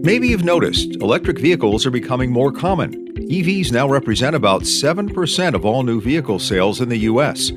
Maybe you've noticed electric vehicles are becoming more common. EVs now represent about 7% of all new vehicle sales in the U.S.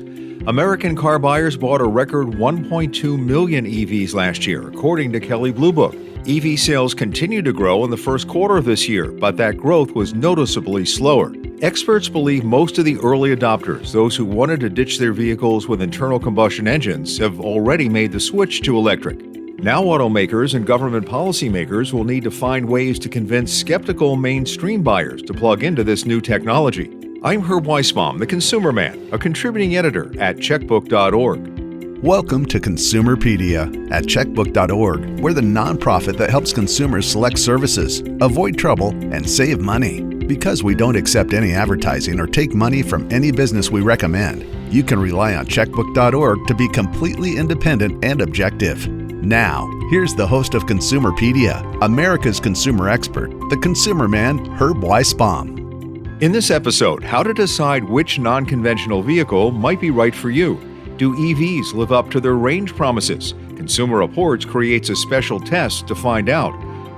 American car buyers bought a record 1.2 million EVs last year, according to Kelley Blue Book. EV sales continued to grow in the first quarter of this year, but that growth was noticeably slower. Experts believe most of the early adopters, those who wanted to ditch their vehicles with internal combustion engines, have already made the switch to electric. Now automakers and government policymakers will need to find ways to convince skeptical mainstream buyers to plug into this new technology. I'm Herb Weisbaum, the Consumer Man, a contributing editor at Checkbook.org. Welcome to Consumerpedia at Checkbook.org. We're the nonprofit that helps consumers select services, avoid trouble, and save money. Because we don't accept any advertising or take money from any business we recommend, you can rely on Checkbook.org to be completely independent and objective. Now, here's the host of Consumerpedia, America's consumer expert, the Consumer Man, Herb Weisbaum. In this episode, how to decide which non-conventional vehicle might be right for you. Do EVs live up to their range promises? Consumer Reports creates a special test to find out.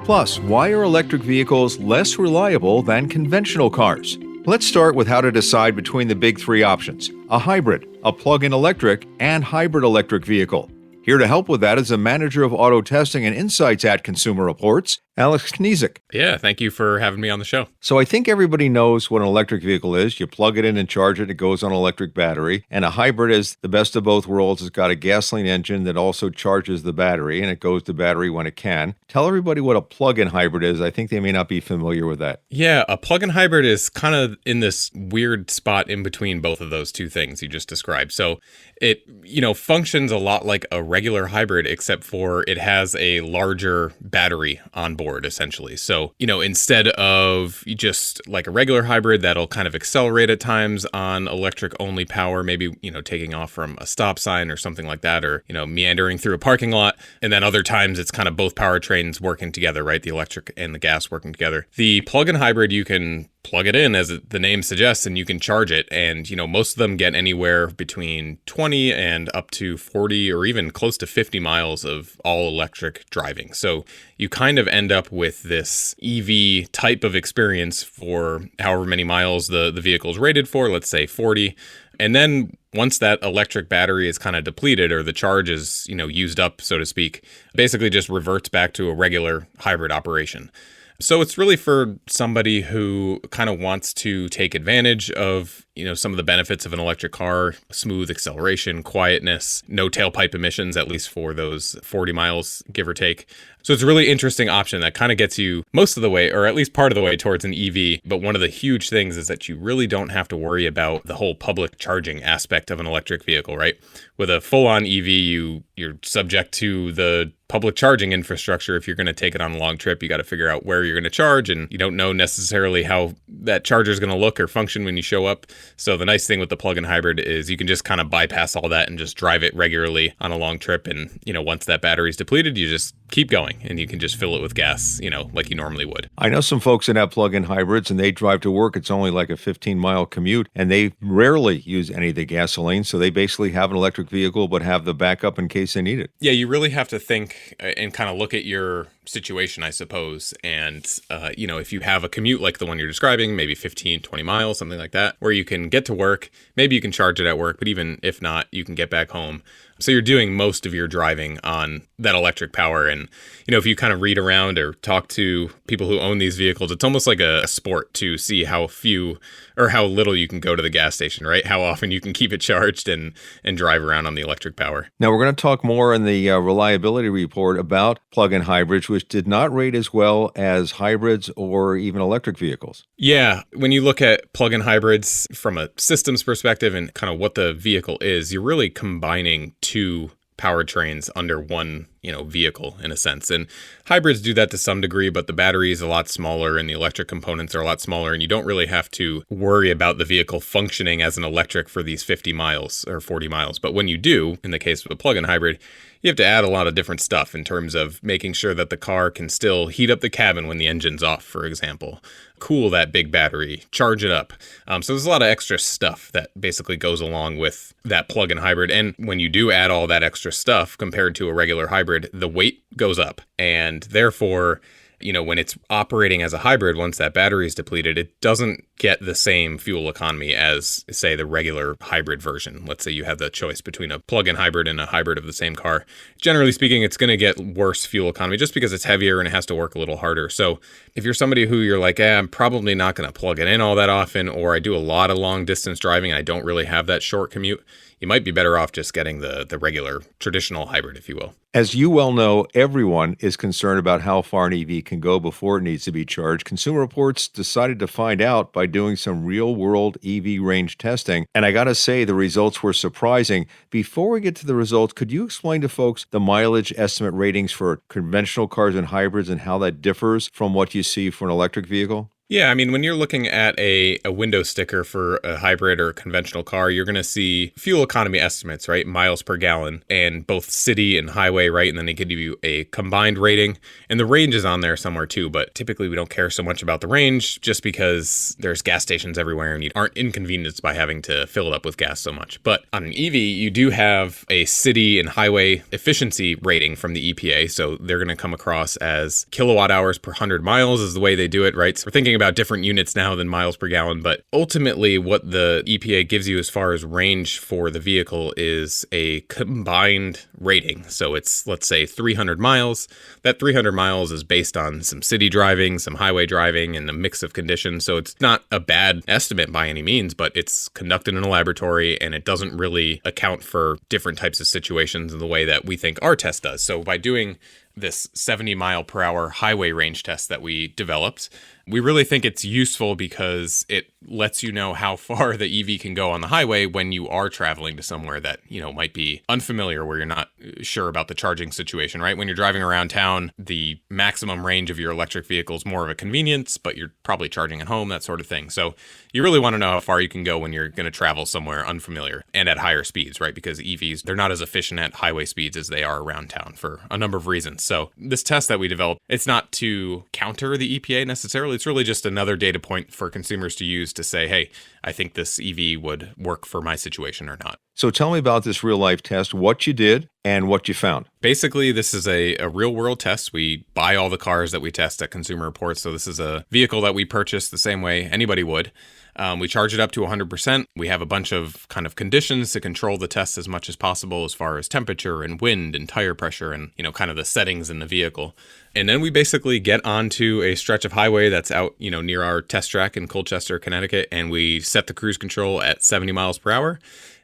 Plus, why are electric vehicles less reliable than conventional cars? Let's start with how to decide between the big three options: a hybrid, a plug-in electric, and hybrid electric vehicle. Here to help with that is the manager of auto testing and insights at Consumer Reports, Alex Kniezek. Yeah, thank you for having me on the show. So I think everybody knows what an electric vehicle is. You plug it in and charge it. It goes on an electric battery. And a hybrid is the best of both worlds. It's got a gasoline engine that also charges the battery, and it goes to battery when it can. Tell everybody what a plug-in hybrid is. I think they may not be familiar with that. Yeah, a plug-in hybrid is kind of in this weird spot in between both of those two things you just described. So it, functions a lot like a regular hybrid, except for it has a larger battery on board, essentially. So, instead of just like a regular hybrid that'll kind of accelerate at times on electric only power, maybe, taking off from a stop sign or something like that, or, meandering through a parking lot. And then other times it's kind of both powertrains working together, right? The electric and the gas working together. The plug-in hybrid, you can plug it in, as the name suggests, and you can charge it. And, most of them get anywhere between 20 and up to 40 or even close to 50 miles of all electric driving. So you kind of end up with this EV type of experience for however many miles the vehicle is rated for, let's say 40. And then once that electric battery is kind of depleted, or the charge is, used up, so to speak, basically just reverts back to a regular hybrid operation. So it's really for somebody who kind of wants to take advantage of, some of the benefits of an electric car: smooth acceleration, quietness, no tailpipe emissions, at least for those 40 miles, give or take. So it's a really interesting option that kind of gets you most of the way, or at least part of the way, towards an EV. But one of the huge things is that you really don't have to worry about the whole public charging aspect of an electric vehicle, right? With a full-on EV, you're subject to the public charging infrastructure. If you're going to take it on a long trip, you got to figure out where you're going to charge, and you don't know necessarily how that charger is going to look or function when you show up. So the nice thing with the plug-in hybrid is you can just kind of bypass all that and just drive it regularly on a long trip. And, once that battery's depleted, you just keep going and you can just fill it with gas, like you normally would. I know some folks that have plug-in hybrids and they drive to work. It's only like a 15-mile commute, and they rarely use any of the gasoline. So they basically have an electric vehicle but have the backup in case they need it. Yeah, you really have to think and kind of look at your situation, I suppose. And, if you have a commute like the one you're describing, maybe 15, 20 miles, something like that, where you can get to work, maybe you can charge it at work, but even if not, you can get back home. So you're doing most of your driving on that electric power. And, if you kind of read around or talk to people who own these vehicles, it's almost like a sport to see how few or how little you can go to the gas station, right? How often you can keep it charged and drive around on the electric power. Now, we're going to talk more in the reliability report about plug-in hybrids, which did not rate as well as hybrids or even electric vehicles. Yeah. When you look at plug-in hybrids from a systems perspective and kind of what the vehicle is, you're really combining two powertrains under one, vehicle in a sense. And hybrids do that to some degree, but the battery is a lot smaller and the electric components are a lot smaller, and you don't really have to worry about the vehicle functioning as an electric for these 50 miles or 40 miles. But when you do, in the case of a plug-in hybrid, you have to add a lot of different stuff in terms of making sure that the car can still heat up the cabin when the engine's off, for example, cool that big battery, charge it up. So there's a lot of extra stuff that basically goes along with that plug-in hybrid. And when you do add all that extra stuff compared to a regular hybrid, the weight goes up. And therefore, when it's operating as a hybrid, once that battery is depleted, it doesn't get the same fuel economy as, say, the regular hybrid version. Let's say you have the choice between a plug-in hybrid and a hybrid of the same car. Generally speaking, it's going to get worse fuel economy just because it's heavier and it has to work a little harder. So if you're somebody who you're like, I'm probably not going to plug it in all that often, or I do a lot of long distance driving and I don't really have that short commute, you might be better off just getting the regular traditional hybrid, if you will. As you well know, everyone is concerned about how far an EV can go before it needs to be charged. Consumer Reports decided to find out by doing some real-world EV range testing, and I got to say the results were surprising. Before we get to the results, could you explain to folks the mileage estimate ratings for conventional cars and hybrids and how that differs from what you see for an electric vehicle? Yeah, I mean, when you're looking at a window sticker for a hybrid or a conventional car, you're going to see fuel economy estimates, right? Miles per gallon, and both city and highway, right? And then they give you a combined rating. And the range is on there somewhere too, but typically we don't care so much about the range just because there's gas stations everywhere and you aren't inconvenienced by having to fill it up with gas so much. But on an EV, you do have a city and highway efficiency rating from the EPA. So they're going to come across as kilowatt hours per 100 miles is the way they do it, right? So we're thinking about different units now than miles per gallon, but ultimately what the EPA gives you as far as range for the vehicle is a combined rating. So it's, let's say, 300 miles. That 300 miles is based on some city driving, some highway driving, and a mix of conditions. So it's not a bad estimate by any means, but it's conducted in a laboratory and it doesn't really account for different types of situations in the way that we think our test does. So by doing this 70 mile per hour highway range test that we developed, we really think it's useful because it lets you know how far the EV can go on the highway when you are traveling to somewhere that, might be unfamiliar, where you're not sure about the charging situation, right? When you're driving around town, the maximum range of your electric vehicle is more of a convenience, but you're probably charging at home, that sort of thing. So you really want to know how far you can go when you're going to travel somewhere unfamiliar and at higher speeds, right? Because EVs, they're not as efficient at highway speeds as they are around town for a number of reasons. So this test that we developed, it's not to counter the EPA necessarily. It's really just another data point for consumers to use to say, hey, I think this EV would work for my situation or not. So tell me about this real-life test, what you did and what you found. Basically, this is a real-world test. We buy all the cars that we test at Consumer Reports. So this is a vehicle that we purchase the same way anybody would. We charge it up to 100%. We have a bunch of kind of conditions to control the test as much as possible as far as temperature and wind and tire pressure and, kind of the settings in the vehicle. And then we basically get onto a stretch of highway that's out, near our test track in Colchester, Connecticut, and we set the cruise control at 70 miles per hour.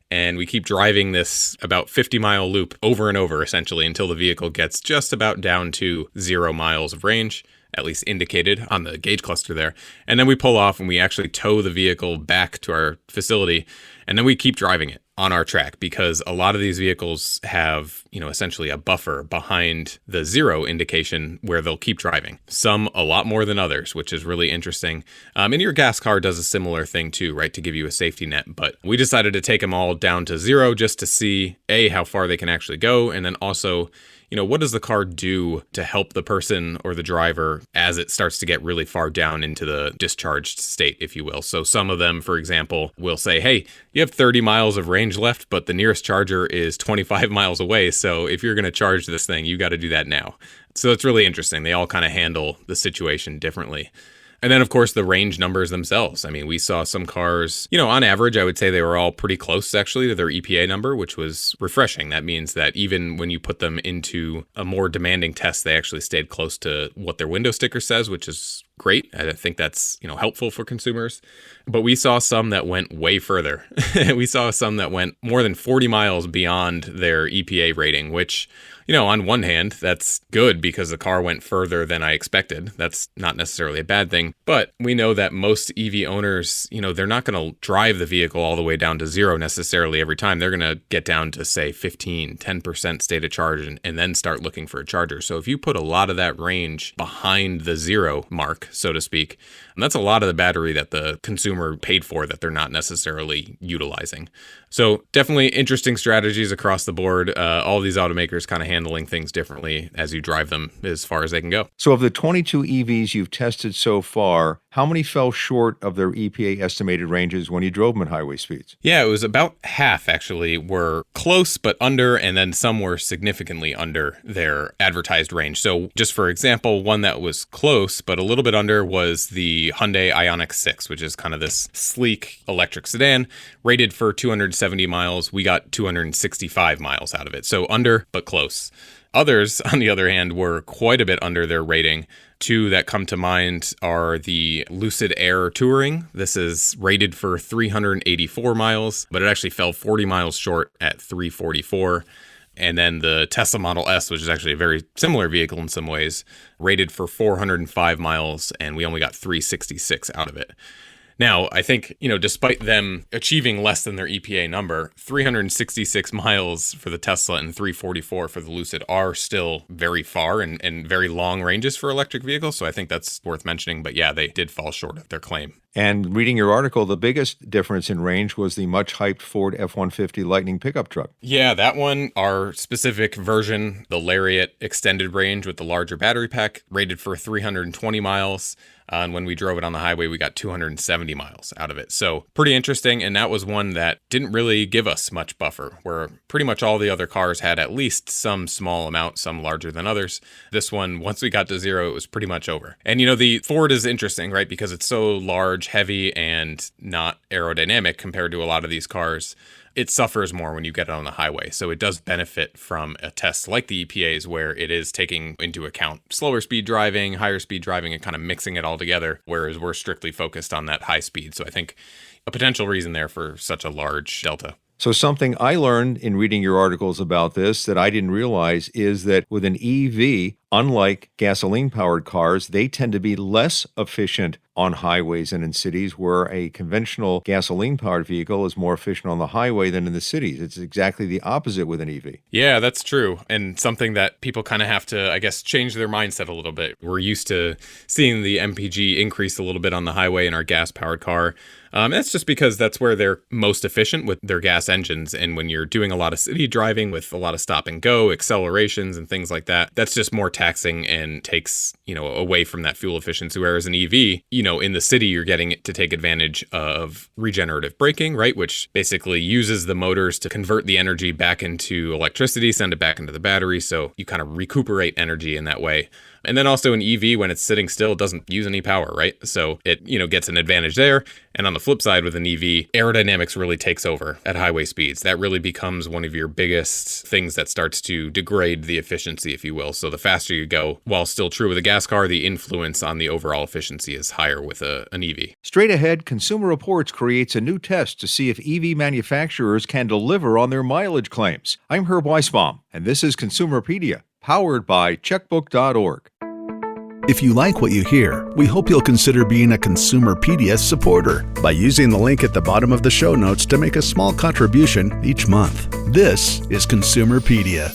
And we keep driving this about 50-mile loop over and over, essentially, until the vehicle gets just about down to 0 miles of range, at least indicated on the gauge cluster there. And then we pull off and we actually tow the vehicle back to our facility. And then we keep driving it on our track because a lot of these vehicles have, essentially a buffer behind the 0 indication where they'll keep driving. Some a lot more than others, which is really interesting. And your gas car does a similar thing too, right? To give you a safety net. But we decided to take them all down to 0 just to see, A, how far they can actually go. And then also, what does the car do to help the person or the driver as it starts to get really far down into the discharged state, if you will? So some of them, for example, will say, hey, you have 30 miles of range left, but the nearest charger is 25 miles away. So if you're going to charge this thing, you got to do that now. So it's really interesting. They all kind of handle the situation differently. And then, of course, the range numbers themselves. I mean, we saw some cars, on average, I would say they were all pretty close, actually, to their EPA number, which was refreshing. That means that even when you put them into a more demanding test, they actually stayed close to what their window sticker says, which is great. I think that's, helpful for consumers. But we saw some that went way further. We saw some that went more than 40 miles beyond their EPA rating, which, on one hand, that's good because the car went further than I expected. That's not necessarily a bad thing. But we know that most EV owners, they're not going to drive the vehicle all the way down to 0 necessarily every time. They're going to get down to, say, 10% state of charge and then start looking for a charger. So if you put a lot of that range behind the 0 mark, so to speak, and that's a lot of the battery that the consumer paid for that they're not necessarily utilizing. So definitely interesting strategies across the board. All these automakers kind of handling things differently as you drive them as far as they can go. So of the 22 EVs you've tested so far, how how many fell short of their EPA estimated ranges when you drove them at highway speeds? Yeah, it was about half actually were close but under, and then some were significantly under their advertised range. So just for example, one that was close but a little bit under was the Hyundai Ioniq 6, which is kind of this sleek electric sedan rated for 270 miles. We got 265 miles out of it. So under but close. Others, on the other hand, were quite a bit under their rating. Two that come to mind are the Lucid Air Touring. This is rated for 384 miles, but it actually fell 40 miles short at 344. And then the Tesla Model S, which is actually a very similar vehicle in some ways, rated for 405 miles, and we only got 366 out of it. Now, I think, despite them achieving less than their EPA number, 366 miles for the Tesla and 344 for the Lucid are still very far and very long ranges for electric vehicles. So I think that's worth mentioning. But yeah, they did fall short of their claim. And reading your article, the biggest difference in range was the much hyped Ford F-150 Lightning pickup truck. Yeah, that one, our specific version, the Lariat extended range with the larger battery pack, rated for 320 miles. And when we drove it on the highway, we got 270 miles out of it. So pretty interesting. And that was one that didn't really give us much buffer, where pretty much all the other cars had at least some small amount, some larger than others. This one, once we got to zero, it was pretty much over. And the Ford is interesting, right? Because it's so large, heavy, and not aerodynamic compared to a lot of these cars. It suffers more when you get it on the highway. So it does benefit from a test like the EPA's, where it is taking into account slower speed driving, higher speed driving, and kind of mixing it all together, whereas we're strictly focused on that high speed. So I think a potential reason there for such a large delta. So something I learned in reading your articles about this that I didn't realize is that with an EV, unlike gasoline-powered cars, they tend to be less efficient on highways and in cities, where a conventional gasoline-powered vehicle is more efficient on the highway than in the cities. It's exactly the opposite with an EV. Yeah, that's true. And something that people kind of have to, I guess, change their mindset a little bit. We're used to seeing the MPG increase a little bit on the highway in our gas-powered car. That's just because that's where they're most efficient with their gas engines. And when you're doing a lot of city driving with a lot of stop and go, accelerations and things like that, that's just more taxing and takes, away from that fuel efficiency. Whereas an EV, in the city, you're getting to take advantage of regenerative braking, right? Which basically uses the motors to convert the energy back into electricity, send it back into the battery. So you kind of recuperate energy in that way. And then also an EV, when it's sitting still, it doesn't use any power, right? So it, gets an advantage there. And on the flip side with an EV, aerodynamics really takes over at highway speeds. That really becomes one of your biggest things that starts to degrade the efficiency, if you will. So the faster you go, while still true with a gas car, the influence on the overall efficiency is higher with an EV. Straight ahead, Consumer Reports creates a new test to see if EV manufacturers can deliver on their mileage claims. I'm Herb Weisbaum, and this is Consumerpedia, powered by Checkbook.org. If you like what you hear, we hope you'll consider being a Consumerpedia supporter by using the link at the bottom of the show notes to make a small contribution each month. This is Consumerpedia.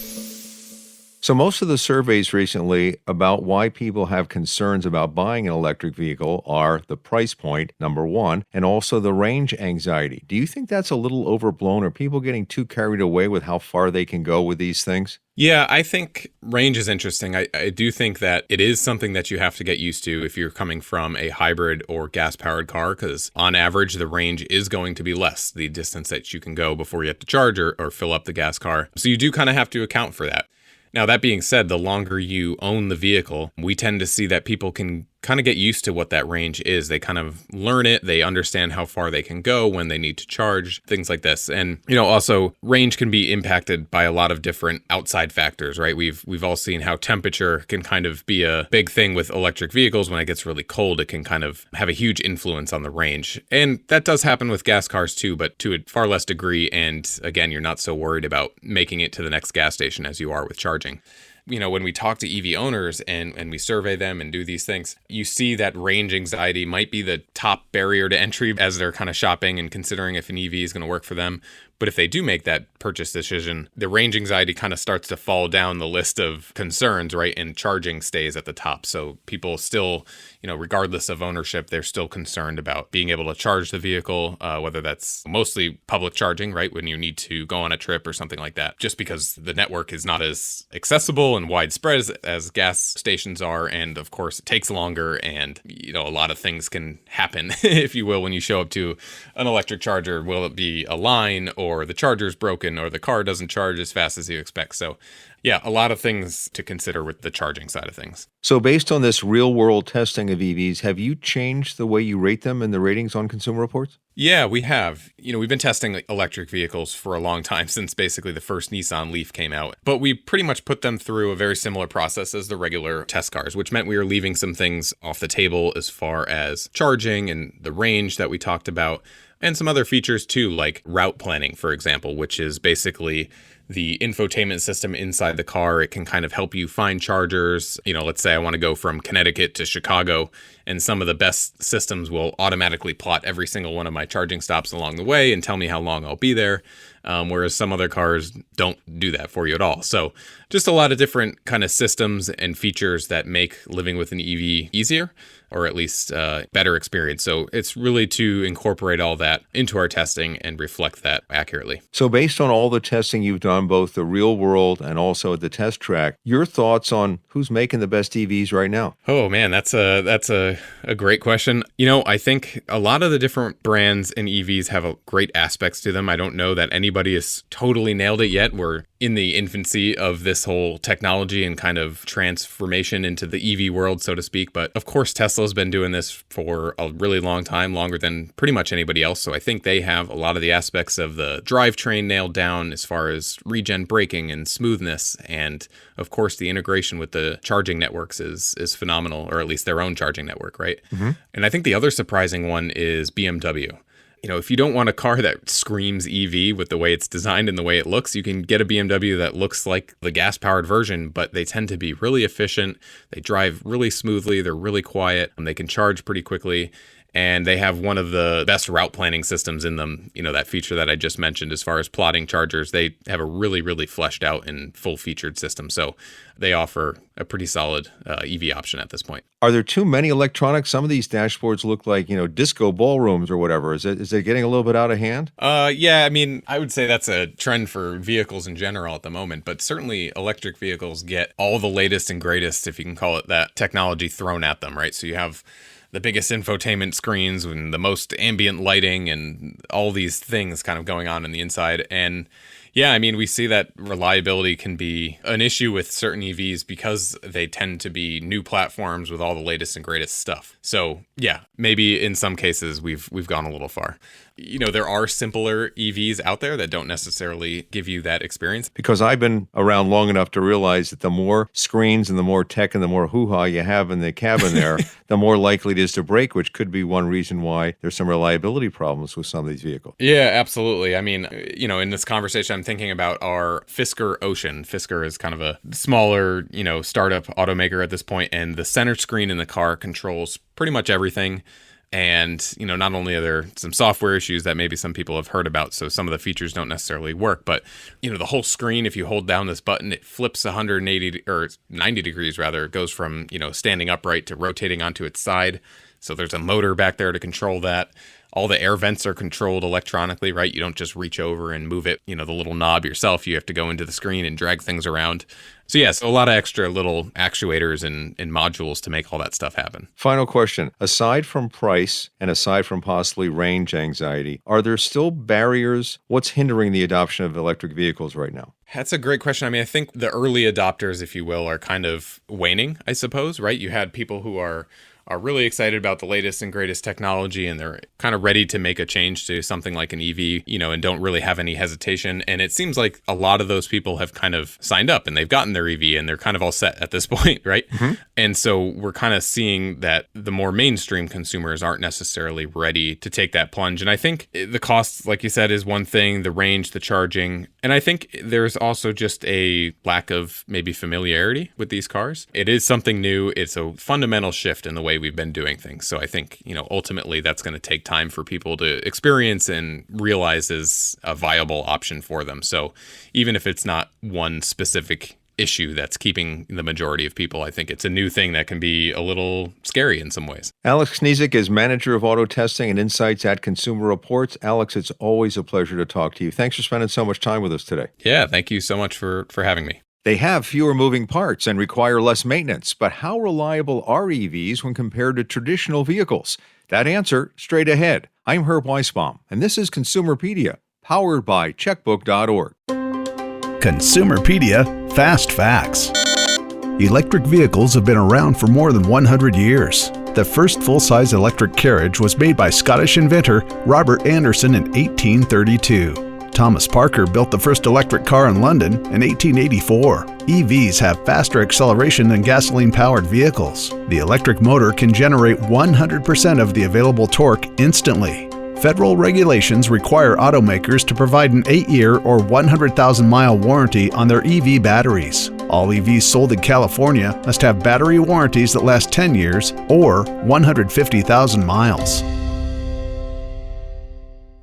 So most of the surveys recently about why people have concerns about buying an electric vehicle are the price point, number one, and also the range anxiety. Do you think that's a little overblown? Are people getting too carried away with how far they can go with these things? Yeah, I think range is interesting. I do think that it is something that you have to get used to if you're coming from a hybrid or gas-powered car, because on average, the range is going to be less, the distance that you can go before you have to charge or fill up the gas car. So you do kind of have to account for that. Now, that being said, the longer you own the vehicle, we tend to see that people can kind of get used to what that range is. They kind of learn it. They understand how far they can go when they need to charge, things like this. And, also range can be impacted by a lot of different outside factors, right? We've all seen how temperature can kind of be a big thing with electric vehicles. When it gets really cold, it can kind of have a huge influence on the range. And that does happen with gas cars too, but to a far less degree. And again, you're not so worried about making it to the next gas station as you are with charging. When we talk to EV owners and we survey them and do these things, you see that range anxiety might be the top barrier to entry as they're kind of shopping and considering if an EV is going to work for them. But if they do make that purchase decision, the range anxiety kind of starts to fall down the list of concerns, right? And charging stays at the top. So people still, regardless of ownership, they're still concerned about being able to charge the vehicle, whether that's mostly public charging, right? When you need to go on a trip or something like that, just because the network is not as accessible and widespread as gas stations are. And of course, it takes longer, and, a lot of things can happen, if you will, when you show up to an electric charger. Will it be a line, or the charger's broken, or the car doesn't charge as fast as you expect? So yeah, a lot of things to consider with the charging side of things. So based on this real-world testing of EVs, have you changed the way you rate them in the ratings on Consumer Reports? Yeah, we have. We've been testing electric vehicles for a long time, since basically the first Nissan Leaf came out. But we pretty much put them through a very similar process as the regular test cars, which meant we were leaving some things off the table as far as charging and the range that we talked about, and some other features too, like route planning, for example, which is basically the infotainment system inside the car. It can kind of help you find chargers. Let's say I want to go from Connecticut to Chicago, and some of the best systems will automatically plot every single one of my charging stops along the way and tell me how long I'll be there. Whereas some other cars don't do that for you at all. So just a lot of different kind of systems and features that make living with an EV easier, or at least better experience. So it's really to incorporate all that into our testing and reflect that accurately. So based on all the testing you've done, both the real world and also at the test track, your thoughts on who's making the best EVs right now? Oh man, that's a great question. I think a lot of the different brands and EVs have great aspects to them. I don't know that anybody has totally nailed it yet. We're in the infancy of this whole technology and kind of transformation into the EV world, so to speak. But of course, Tesla's been doing this for a really long time, longer than pretty much anybody else. So I think they have a lot of the aspects of the drivetrain nailed down as far as regen braking and smoothness. And of course, the integration with the charging networks is phenomenal, or at least their own charging network, right? Mm-hmm. And I think the other surprising one is BMW. If you don't want a car that screams EV with the way it's designed and the way it looks, you can get a BMW that looks like the gas-powered version, but they tend to be really efficient. They drive really smoothly. They're really quiet, and they can charge pretty quickly. And they have one of the best route planning systems in them. That feature that I just mentioned, as far as plotting chargers, they have a really, really fleshed out and full featured system. So they offer a pretty solid EV option at this point. Are there too many electronics? Some of these dashboards look like, disco ballrooms or whatever. Is it getting a little bit out of hand? Yeah, I would say that's a trend for vehicles in general at the moment, but certainly electric vehicles get all the latest and greatest, if you can call it that, technology thrown at them, right? So you have the biggest infotainment screens and the most ambient lighting and all these things kind of going on in the inside. And yeah, we see that reliability can be an issue with certain EVs because they tend to be new platforms with all the latest and greatest stuff. So yeah, maybe in some cases we've gone a little far. There are simpler EVs out there that don't necessarily give you that experience. Because I've been around long enough to realize that the more screens and the more tech and the more hoo-ha you have in the cabin there, the more likely it is to break, which could be one reason why there's some reliability problems with some of these vehicles. Yeah, absolutely. In this conversation, I'm thinking about our Fisker Ocean. Fisker is kind of a smaller, startup automaker at this point, and the center screen in the car controls pretty much everything. And, not only are there some software issues that maybe some people have heard about, so some of the features don't necessarily work, but, the whole screen, if you hold down this button, it flips 180 or 90 degrees rather. It goes from, standing upright to rotating onto its side. So there's a motor back there to control that. All the air vents are controlled electronically, right? You don't just reach over and move it, the little knob yourself. You have to go into the screen and drag things around. So yes, a lot of extra little actuators and modules to make all that stuff happen. Final question. Aside from price and aside from possibly range anxiety, are there still barriers? What's hindering the adoption of electric vehicles right now? That's a great question. I think the early adopters, if you will, are kind of waning, I suppose, right? You had people who are really excited about the latest and greatest technology, and they're kind of ready to make a change to something like an EV, and don't really have any hesitation. And it seems like a lot of those people have kind of signed up and they've gotten their EV and they're kind of all set at this point, right? Mm-hmm. And so we're kind of seeing that the more mainstream consumers aren't necessarily ready to take that plunge. And I think the cost, like you said, is one thing, the range, the charging. And I think there's also just a lack of maybe familiarity with these cars. It is something new. It's a fundamental shift in the way way we've been doing things. So I think, ultimately that's going to take time for people to experience and realize is a viable option for them. So even if it's not one specific issue that's keeping the majority of people, I think it's a new thing that can be a little scary in some ways. Alex Kniezek is Manager of Auto Testing and Insights at Consumer Reports. Alex, it's always a pleasure to talk to you. Thanks for spending so much time with us today. Yeah, thank you so much for having me. They have fewer moving parts and require less maintenance, but how reliable are EVs when compared to traditional vehicles? That answer straight ahead. I'm Herb Weisbaum, and this is Consumerpedia, powered by Checkbook.org. Consumerpedia Fast Facts. Electric vehicles have been around for more than 100 years. The first full-size electric carriage was made by Scottish inventor Robert Anderson in 1832. Thomas Parker built the first electric car in London in 1884. EVs have faster acceleration than gasoline-powered vehicles. The electric motor can generate 100% of the available torque instantly. Federal regulations require automakers to provide an 8-year or 100,000-mile warranty on their EV batteries. All EVs sold in California must have battery warranties that last 10 years or 150,000 miles.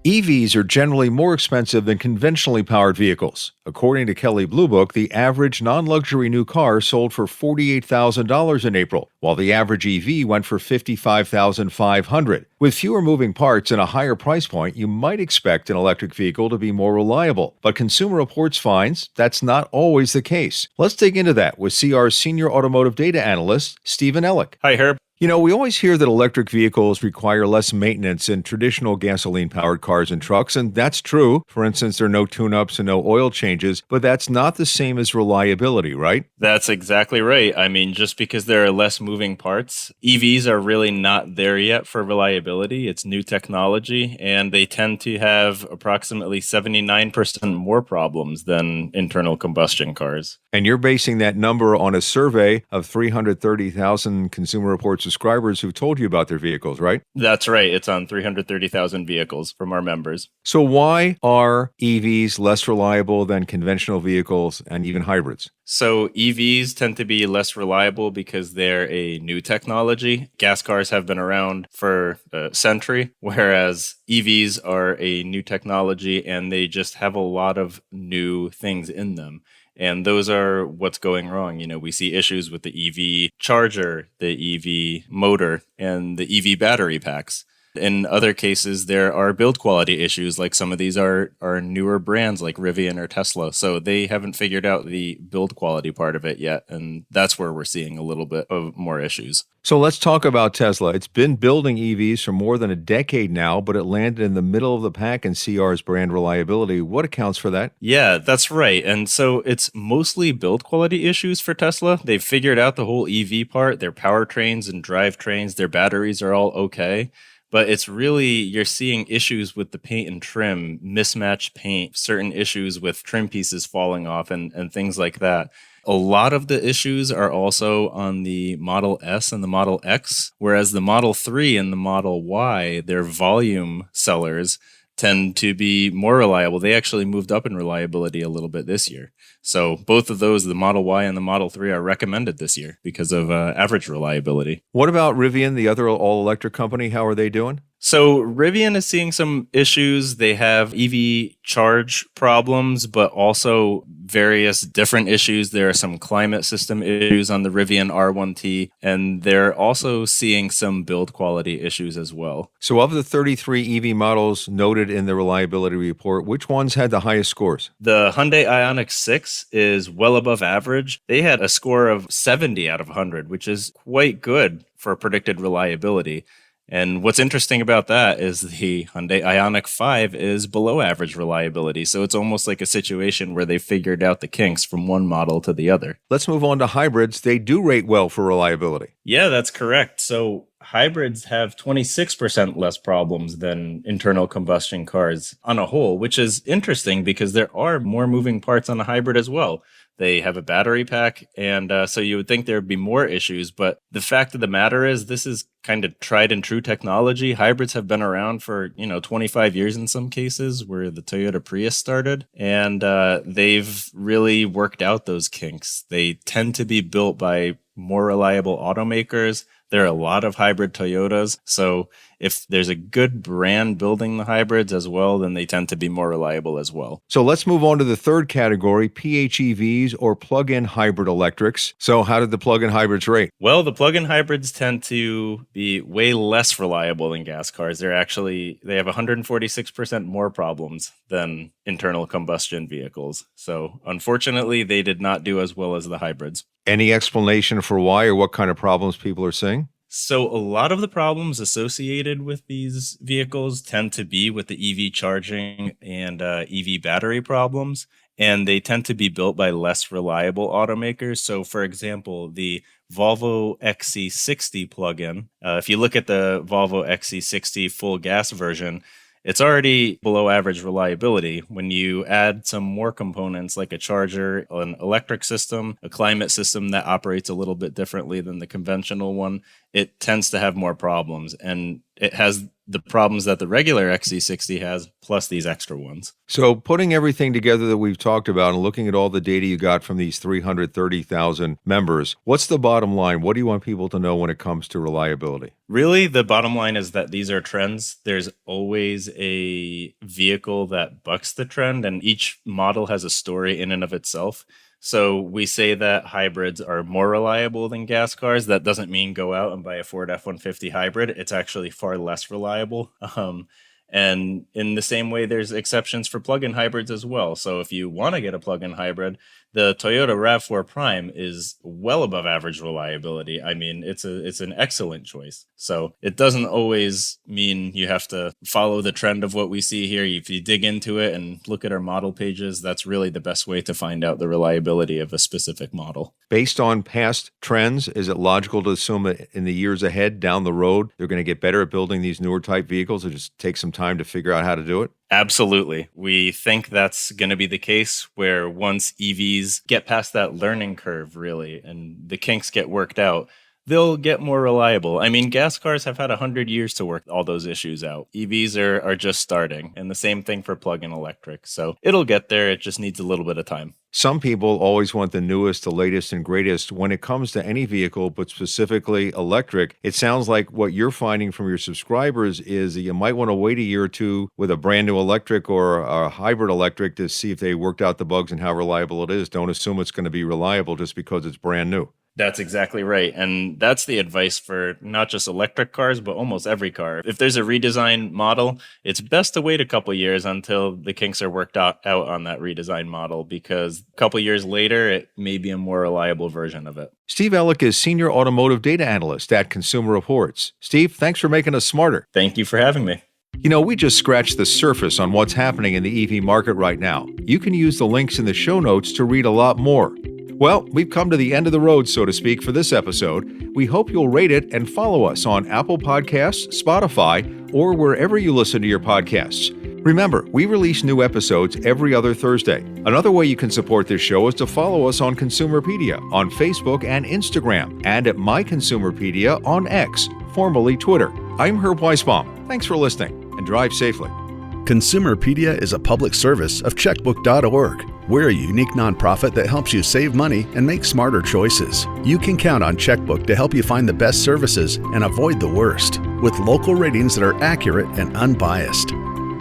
EVs are generally more expensive than conventionally powered vehicles. According to Kelley Blue Book, the average non-luxury new car sold for $48,000 in April, while the average EV went for $55,500. With fewer moving parts and a higher price point, you might expect an electric vehicle to be more reliable. But Consumer Reports finds that's not always the case. Let's dig into that with CR's Senior Automotive Data Analyst, Stephen Ellick. Hi, Herb. We always hear that electric vehicles require less maintenance than traditional gasoline-powered cars and trucks, and that's true. For instance, there are no tune-ups and no oil changes, but that's not the same as reliability, right? That's exactly right. I mean, just because there are less moving parts, EVs are really not there yet for reliability. It's new technology, and they tend to have approximately 79% more problems than internal combustion cars. And you're basing that number on a survey of 330,000 Consumer Reports subscribers who've told you about their vehicles, right? That's right. It's on 330,000 vehicles from our members. So why are EVs less reliable than conventional vehicles and even hybrids? So EVs tend to be less reliable because they're a new technology. Gas cars have been around for a century, whereas EVs are a new technology and they just have a lot of new things in them. And those are what's going wrong. We see issues with the EV charger, the EV motor, and the EV battery packs. In other cases, there are build quality issues, like some of these are newer brands like Rivian or Tesla. So they haven't figured out the build quality part of it yet. And that's where we're seeing a little bit of more issues. So let's talk about Tesla. It's been building EVs for more than a decade now, but it landed in the middle of the pack in CR's brand reliability. What accounts for that? Yeah, that's right. And so it's mostly build quality issues for Tesla. They've figured out the whole EV part, their powertrains and drivetrains, their batteries are all okay. But it's really, you're seeing issues with the paint and trim, mismatched paint, certain issues with trim pieces falling off and things like that. A lot of the issues are also on the Model S and the Model X, whereas the Model 3 and the Model Y, their volume sellers, tend to be more reliable. They actually moved up in reliability a little bit this year. So both of those, the Model Y and the Model 3, are recommended this year because of average reliability. What about Rivian, the other all-electric company? How are they doing? So Rivian is seeing some issues. They have EV charge problems, but also various different issues. There are some climate system issues on the Rivian R1T, and they're also seeing some build quality issues as well. So of the 33 EV models noted in the reliability report, which ones had the highest scores? The Hyundai Ioniq 6 is well above average. They had a score of 70 out of 100, which is quite good for predicted reliability. And what's interesting about that is the Hyundai Ioniq 5 is below average reliability. So it's almost like a situation where they figured out the kinks from one model to the other. Let's move on to hybrids. They do rate well for reliability. Yeah, that's correct. So hybrids have 26% less problems than internal combustion cars on a whole, which is interesting because there are more moving parts on a hybrid as well. They have a battery pack, and so you would think there would be more issues. But the fact of the matter is this is kind of tried and true technology. Hybrids have been around for, 25 years in some cases, where the Toyota Prius started. And they've really worked out those kinks. They tend to be built by more reliable automakers. There are a lot of hybrid Toyotas. So if there's a good brand building the hybrids as well, then they tend to be more reliable as well. So let's move on to the third category, PHEVs or plug-in hybrid electrics. So how did the plug-in hybrids rate? Well, the plug-in hybrids tend to be way less reliable than gas cars. They have 146% more problems than internal combustion vehicles. So unfortunately, they did not do as well as the hybrids. Any explanation for why or what kind of problems people are seeing? So a lot of the problems associated with these vehicles tend to be with the EV charging and EV battery problems, and they tend to be built by less reliable automakers. So for example, the Volvo XC60 plug-in, if you look at the Volvo XC60 full gas version, it's already below average reliability. When you add some more components like a charger, an electric system, a climate system that operates a little bit differently than the conventional one, it tends to have more problems. And it has the problems that the regular XC60 has, plus these extra ones. So putting everything together that we've talked about and looking at all the data you got from these 330,000 members, what's the bottom line? What do you want people to know when it comes to reliability? Really, the bottom line is that these are trends. There's always a vehicle that bucks the trend, and each model has a story in and of itself. So we say that hybrids are more reliable than gas cars. That doesn't mean go out and buy a Ford F-150 hybrid. It's actually far less reliable. And in the same way, there's exceptions for plug-in hybrids as well. So if you want to get a plug-in hybrid, the Toyota RAV4 Prime is well above average reliability. I mean, it's an excellent choice. So it doesn't always mean you have to follow the trend of what we see here. If you dig into it and look at our model pages, that's really the best way to find out the reliability of a specific model. Based on past trends, is it logical to assume that in the years ahead, down the road, they're going to get better at building these newer type vehicles? It just takes some time to figure out how to do it? Absolutely. We think that's going to be the case where once EVs get past that learning curve, really, and the kinks get worked out, they'll get more reliable. I mean, gas cars have had 100 years to work all those issues out. EVs are just starting, and the same thing for plug-in electric. So it'll get there. It just needs a little bit of time. Some people always want the newest, the latest, and greatest when it comes to any vehicle, but specifically electric. It sounds like what you're finding from your subscribers is that you might want to wait a year or two with a brand new electric or a hybrid electric to see if they worked out the bugs and how reliable it is. Don't assume it's going to be reliable just because it's brand new. That's exactly right. And that's the advice for not just electric cars, but almost every car. If there's a redesigned model, it's best to wait a couple years until the kinks are worked out on that redesigned model, because a couple years later, it may be a more reliable version of it. Steve Ellick is Senior Automotive Data Analyst at Consumer Reports. Steve, thanks for making us smarter. Thank you for having me. You know, we just scratched the surface on what's happening in the EV market right now. You can use the links in the show notes to read a lot more. Well, we've come to the end of the road, so to speak, for this episode. We hope you'll rate it and follow us on Apple Podcasts, Spotify, or wherever you listen to your podcasts. Remember, we release new episodes every other Thursday. Another way you can support this show is to follow us on Consumerpedia on Facebook and Instagram, and at My Consumerpedia on X, formerly Twitter. I'm Herb Weisbaum. Thanks for listening, and drive safely. Consumerpedia is a public service of Checkbook.org. We're a unique nonprofit that helps you save money and make smarter choices. You can count on Checkbook to help you find the best services and avoid the worst, with local ratings that are accurate and unbiased.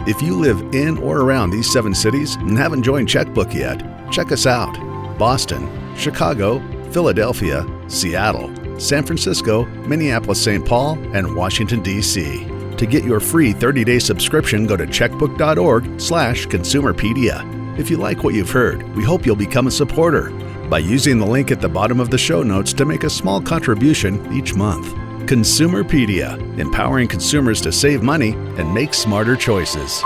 If you live in or around these 7 cities and haven't joined Checkbook yet, check us out. Boston, Chicago, Philadelphia, Seattle, San Francisco, Minneapolis-St. Paul, and Washington, D.C. To get your free 30-day subscription, go to checkbook.org/consumerpedia. If you like what you've heard, we hope you'll become a supporter by using the link at the bottom of the show notes to make a small contribution each month. Consumerpedia, empowering consumers to save money and make smarter choices.